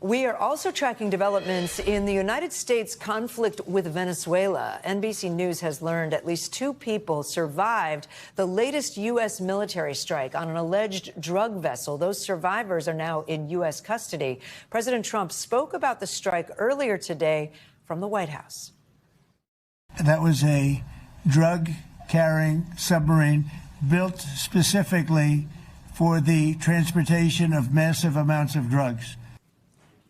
We are also tracking developments in the United States conflict with Venezuela. NBC News has learned at least 2 people survived the latest U.S. military strike on an alleged drug vessel. Those survivors are now in U.S. custody. President Trump spoke about the strike earlier today from the White House. That was a drug-carrying submarine built specifically for the transportation of massive amounts of drugs.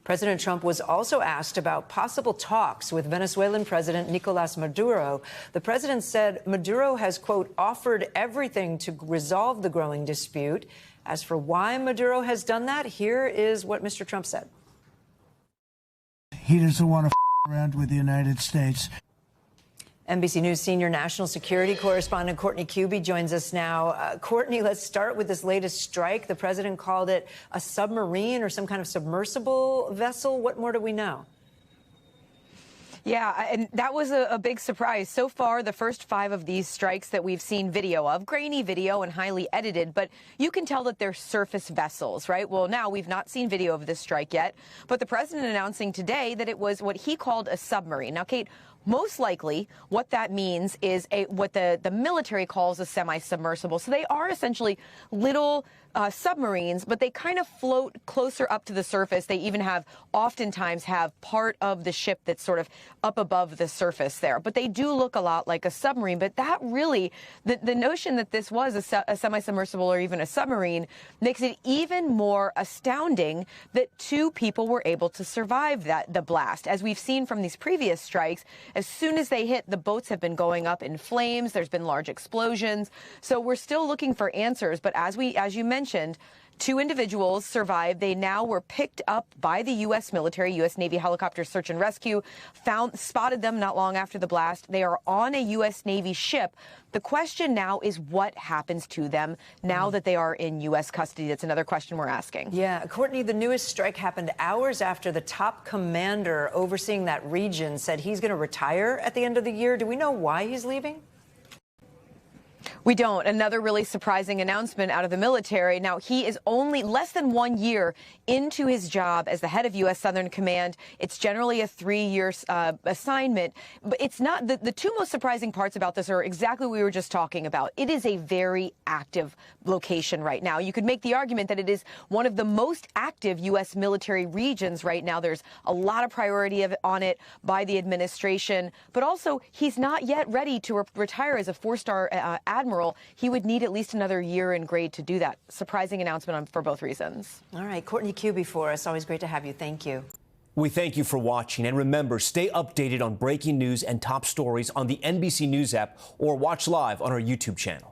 President Trump was also asked about possible talks with Venezuelan President Nicolas Maduro. The president said Maduro has, quote, offered everything to resolve the growing dispute. As for why Maduro has done that, here is what Mr. Trump said. He doesn't want to around with the United States. NBC News senior national security correspondent Courtney Kube joins us now. Courtney, let's start with this latest strike. The president called it a submarine or some kind of submersible vessel. What more do we know? Yeah, and that was a big surprise. So far, the first 5 of these strikes that we've seen video of, grainy video and highly edited, but you can tell that they're surface vessels, right? Well, now we've not seen video of this strike yet, but the president announcing today that it was what he called a submarine. Now, Kate, most likely what that means is what the military calls a semi-submersible. So they are essentially little submarines, but they kind of float closer up to the surface. They even oftentimes have part of the ship that's sort of up above the surface there. But they do look a lot like a submarine. But that really, the notion that this was a semi-submersible or even a submarine makes it even more astounding that 2 people were able to survive the blast. As we've seen from these previous strikes, as soon as they hit, the boats have been going up in flames. There's been large explosions. So we're still looking for answers. But as you mentioned, 2 individuals survived. They now were picked up by the U.S. military. U.S. Navy helicopter search and rescue spotted them not long after the blast. They are on a U.S. Navy ship. The question now is what happens to them now that they are in U.S. custody. That's another question we're asking. Yeah, Courtney, the newest strike happened hours after the top commander overseeing that region said he's going to retire at the end of the year. Do we know why he's leaving? We don't. Another really surprising announcement out of the military. Now, he is only less than 1 year into his job as the head of U.S. Southern Command. It's generally a 3-year assignment. But it's not. The 2 most surprising parts about this are exactly what we were just talking about. It is a very active location right now. You could make the argument that it is one of the most active U.S. military regions right now. There's a lot of priority on it by the administration. But also, he's not yet ready to retire as a 4-star admiral. He would need at least another year in grade to do that. Surprising announcement for both reasons. All right, Courtney Kube for us. Always great to have you. Thank you. We thank you for watching. And remember, stay updated on breaking news and top stories on the NBC News app or watch live on our YouTube channel.